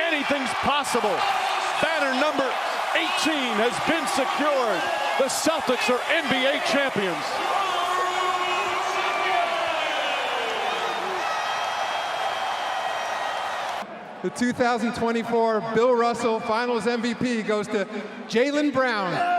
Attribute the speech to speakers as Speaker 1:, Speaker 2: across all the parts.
Speaker 1: anything's possible. Banner number 18 has been secured. The Celtics are NBA champions.
Speaker 2: The 2024 Bill Russell Finals MVP goes to Jaylen Brown.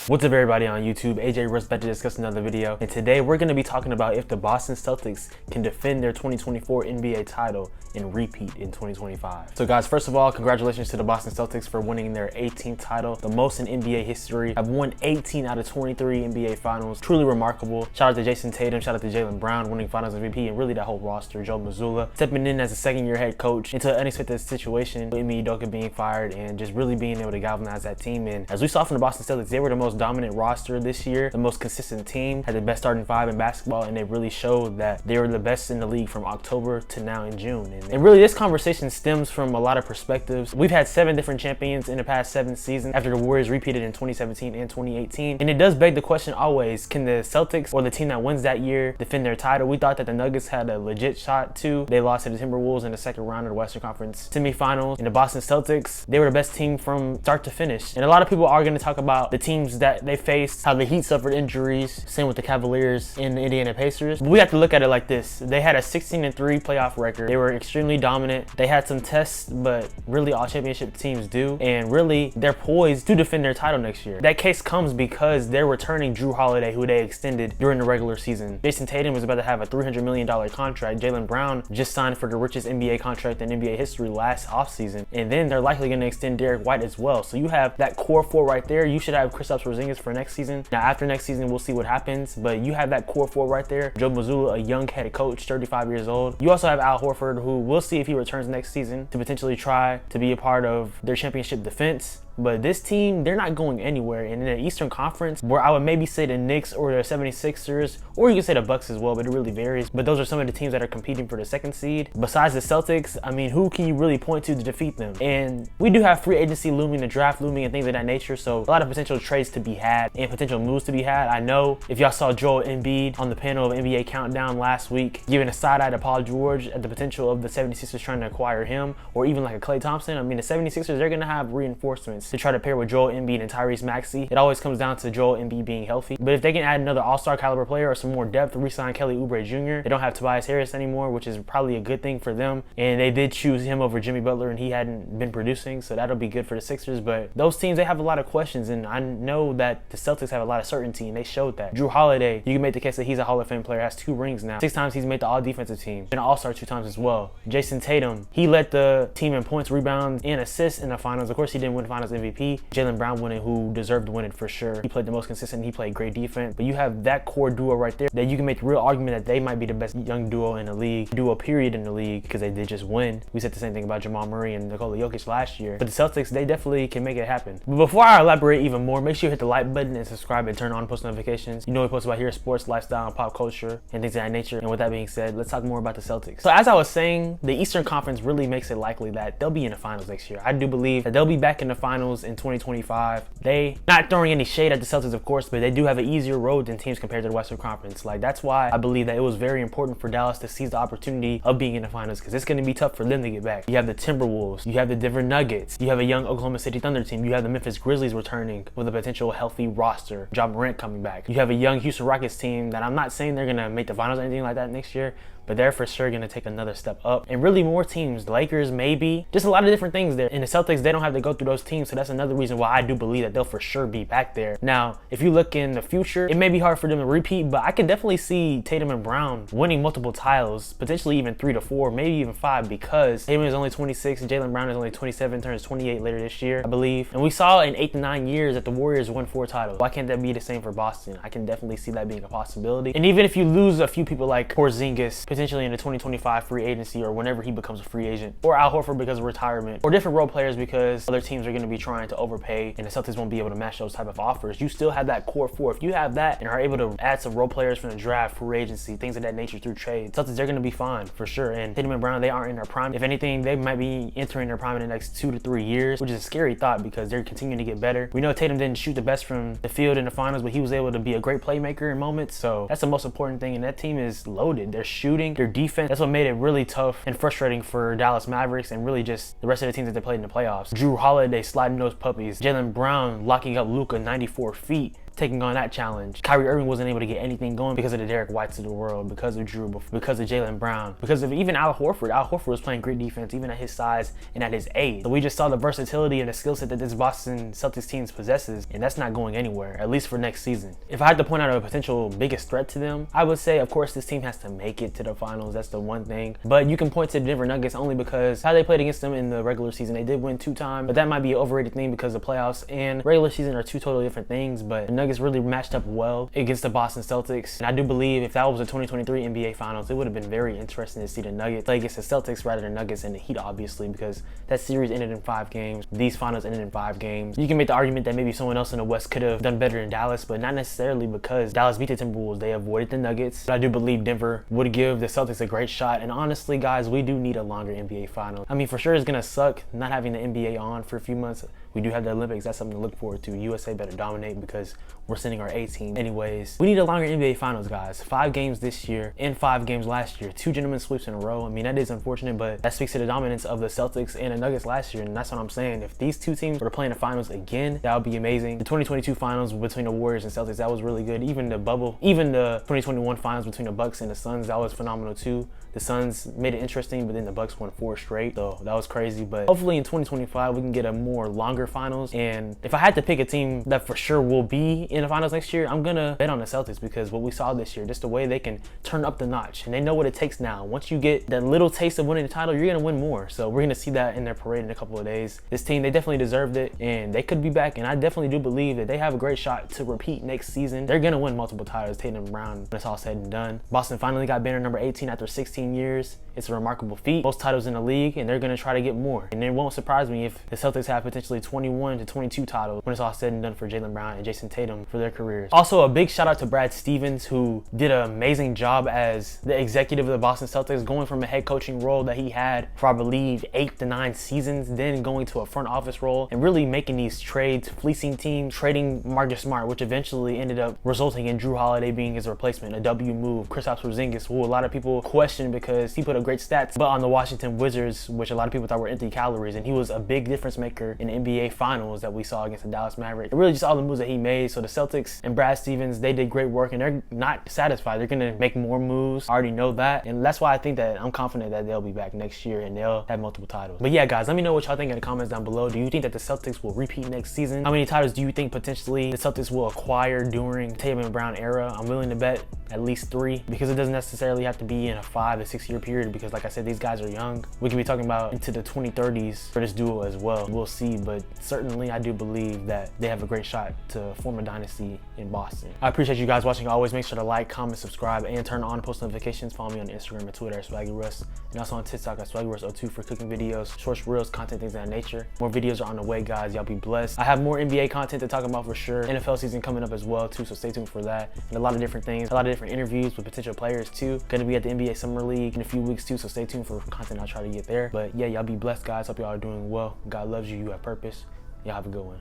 Speaker 3: What's up everybody on YouTube? AJ Russ back to discuss another video, and today we're going to be talking about if the Boston Celtics can defend their 2024 NBA title and repeat in 2025. So guys, first of all, congratulations to the Boston Celtics for winning their 18th title, the most in NBA history. I've won 18 out of 23 NBA finals, truly remarkable. Shout out to Jason Tatum, shout out to Jaylen Brown winning finals MVP, and really that whole roster. Joe Mazzulla stepping in as a second-year head coach into an unexpected situation with Ime Udoka being fired and just really being able to galvanize that team. And as we saw from the Boston Celtics, they were the most dominant roster this year, the most consistent team, had the best starting five in basketball, and they really showed that they were the best in the league from October to now in June. And really this conversation stems from a lot of perspectives. We've had 7 different champions in the past 7 seasons after the Warriors repeated in 2017 and 2018, and it does beg the question always, can the Celtics or the team that wins that year defend their title? We thought that the Nuggets had a legit shot to. They lost to the Timberwolves in the second round of the Western Conference semifinals, and the Boston Celtics, they were the best team from start to finish. And a lot of people are going to talk about the teams that they faced, how the Heat suffered injuries, same with the Cavaliers and the Indiana Pacers. But we have to look at it like this. They had a 16-3 playoff record. They were extremely dominant. They had some tests, but really all championship teams do. And really, they're poised to defend their title next year. That case comes because they're returning Drew Holiday, who they extended during the regular season. Jason Tatum was about to have a $300 million contract. Jaylen Brown just signed for the richest NBA contract in NBA history last offseason. And then they're likely going to extend Derek White as well. So you have that core 4 right there. You should have Kristaps Porzingis for next season. Now after next season, we'll see what happens, but you have that core 4 right there. Joe Mazzulla, a young head coach, 35 years old. You also have Al Horford, who we'll see if he returns next season to potentially try to be a part of their championship defense. But this team, they're not going anywhere. And in the Eastern Conference, where I would maybe say the Knicks or the 76ers, or you can say the Bucks as well, but it really varies. But those are some of the teams that are competing for the 2nd seed. Besides the Celtics, I mean, who can you really point to defeat them? And we do have free agency looming, the draft looming, and things of that nature. So a lot of potential trades to be had and potential moves to be had. I know if y'all saw Joel Embiid on the panel of NBA Countdown last week, giving a side eye to Paul George at the potential of the 76ers trying to acquire him, or even like a Klay Thompson. I mean, the 76ers, they're going to have reinforcements to try to pair with Joel Embiid and Tyrese Maxey. It always comes down to Joel Embiid being healthy. But if they can add another all-star caliber player or some more depth, re-sign Kelly Oubre Jr. They don't have Tobias Harris anymore, which is probably a good thing for them. And they did choose him over Jimmy Butler, and he hadn't been producing, so that'll be good for the Sixers. But those teams, they have a lot of questions, and I know that the Celtics have a lot of certainty, and they showed that. Drew Holiday, you can make the case that he's a Hall of Fame player, has 2 rings now. 6 times he's made the all-defensive team. Been an all-star 2 times as well. Jason Tatum, he led the team in points, rebounds, and assists in the finals. Of course, he didn't win Finals MVP. Jaylen Brown won it, who deserved to win it for sure. He played the most consistent, he played great defense. But you have that core duo right there that you can make the real argument that they might be the best young duo in the league, duo period in the league, because they did just win. We said the same thing about Jamal Murray and Nikola Jokic last year. But the Celtics, they definitely can make it happen. But before I elaborate even more, make sure you hit the like button and subscribe and turn on post notifications. You know we post about here sports, lifestyle, and pop culture, and things of that nature. And with that being said, let's talk more about the Celtics. So as I was saying, the Eastern Conference really makes it likely that they'll be in the finals next year. I do believe that they'll be back in the finals in 2025. They, not throwing any shade at the Celtics, of course, but they do have an easier road than teams compared to the Western Conference. Like, that's why I believe that it was very important for Dallas to seize the opportunity of being in the finals, because it's going to be tough for them to get back. You have the Timberwolves, you have the Denver Nuggets, you have a young Oklahoma City Thunder team, you have the Memphis Grizzlies returning with a potential healthy roster, Ja Morant coming back. You have a young Houston Rockets team that I'm not saying they're going to make the finals or anything like that next year, but they're for sure going to take another step up. And really more teams, the Lakers maybe, just a lot of different things there. And the Celtics, they don't have to go through those teams, so that's another reason why I do believe that they'll for sure be back there. Now, if you look in the future, it may be hard for them to repeat, but I can definitely see Tatum and Brown winning multiple titles, potentially even 3 to 4, maybe even 5, because Tatum is only 26, Jaylen Brown is only 27, turns 28 later this year, I believe. And we saw in 8 to 9 years that the Warriors won 4 titles. Why can't that be the same for Boston? I can definitely see that being a possibility. And even if you lose a few people like Porzingis, potentially in the 2025 free agency or whenever he becomes a free agent, or Al Horford because of retirement, or different role players because other teams are going to be trying to overpay and the Celtics won't be able to match those type of offers, you still have that core four. If you have that and are able to add some role players from the draft, free agency, things of that nature through trade, Celtics, they're going to be fine for sure. And Tatum and Brown, they aren't in their prime. If anything, they might be entering their prime in the next 2 to 3 years, which is a scary thought because they're continuing to get better. We know Tatum didn't shoot the best from the field in the finals, but he was able to be a great playmaker in moments. So that's the most important thing. And that team is loaded. They're shooting, their defense. That's what made it really tough and frustrating for Dallas Mavericks and really just the rest of the teams that they played in the playoffs. Drew Holiday sliding those puppies. Jaylen Brown locking up Luka 94 feet. Taking on that challenge. Kyrie Irving wasn't able to get anything going because of the Derek Whites of the world, because of Drew, because of Jaylen Brown, because of even Al Horford. Al Horford was playing great defense even at his size and at his age. So we just saw the versatility and the skill set that this Boston Celtics team possesses, and that's not going anywhere, at least for next season. If I had to point out a potential biggest threat to them, I would say, of course, this team has to make it to the finals. That's the one thing. But you can point to the Denver Nuggets only because how they played against them in the regular season. They did win 2 times, but that might be an overrated thing because the playoffs and regular season are 2 totally different things. But the Nuggets really matched up well against the Boston Celtics, and I do believe if that was the 2023 NBA Finals, it would have been very interesting to see the Nuggets play against the Celtics rather than Nuggets and the Heat, obviously, because that series ended in 5 games. These finals ended in 5 games. You can make the argument that maybe someone else in the West could have done better than Dallas, but not necessarily because Dallas beat the Timberwolves. They avoided the Nuggets. But I do believe Denver would give the Celtics a great shot, and honestly, guys, we do need a longer NBA Finals. I mean, for sure it's gonna suck not having the NBA on for a few months. We do have the Olympics. That's something to look forward to. USA better dominate because we're sending our A team. Anyways, we need a longer NBA Finals, guys. 5 games this year and 5 games last year. 2 gentlemen sweeps in a row. I mean, that is unfortunate, but that speaks to the dominance of the Celtics and the Nuggets last year, and that's what I'm saying. If these 2 teams were playing the finals again, that would be amazing. The 2022 finals between the Warriors and Celtics, that was really good. Even the 2021 finals between the Bucks and the Suns, that was phenomenal too. The Suns made it interesting, but then the Bucks won 4 straight, so that was crazy. But hopefully in 2025, we can get a more longer finals. And if I had to pick a team that for sure will be in the finals next year, I'm gonna bet on the Celtics because what we saw this year, just the way they can turn up the notch, and they know what it takes now. Once you get that little taste of winning the title, you're gonna win more. So we're gonna see that in their parade in a couple of days. This team, they definitely deserved it, and they could be back. And I definitely do believe that they have a great shot to repeat next season. They're gonna win multiple titles, Tatum and Brown, when it's all said and done. Boston finally got banner number 18 after 16 years. It's a remarkable feat. Most titles in the league, and they're going to try to get more. And it won't surprise me if the Celtics have potentially 21 to 22 titles when it's all said and done for Jaylen Brown and Jason Tatum for their careers. Also, a big shout out to Brad Stevens, who did an amazing job as the executive of the Boston Celtics, going from a head coaching role that he had for, I believe, 8 to 9 seasons, then going to a front office role and really making these trades, fleecing teams, trading Marcus Smart, which eventually ended up resulting in Drew Holiday being his replacement, a W move. Kristaps Porzingis, who a lot of people question because he put up great stats, but on the Washington Wizards, which a lot of people thought were empty calories, and he was a big difference maker in the NBA Finals that we saw against the Dallas Mavericks. Really just all the moves that he made. So the Celtics and Brad Stevens, they did great work, and they're not satisfied. They're gonna make more moves. I already know that, and that's why I think that I'm confident that they'll be back next year and they'll have multiple titles. But yeah, guys, let me know what y'all think in the comments down below. Do you think that the Celtics will repeat next season? How many titles do you think potentially the Celtics will acquire during Tatum and Brown era? I'm willing to bet at least 3, because it doesn't necessarily have to be in a 5 to 6 year period, because like I said, these guys are young. We could be talking about into the 2030s for this duo as well. We'll see, but certainly I do believe that they have a great shot to form a dynasty in Boston. I appreciate you guys watching. Always make sure to like, comment, subscribe, and turn on post notifications. Follow me on Instagram and Twitter at SwaggyRuss, and also on TikTok at SwaggyRuss02 for cooking videos, shorts, reels, content, things of that nature. More videos are on the way, guys. Y'all be blessed. I have more NBA content to talk about for sure. NFL season coming up as well too, so stay tuned for that. And a lot of different things, a lot of different interviews with potential players too. Gonna be at the NBA Summer League in a few weeks too, so stay tuned for content. I'll try to get there. But yeah, y'all be blessed, guys. Hope y'all are doing well. God loves you. You have purpose. Y'all have a good one.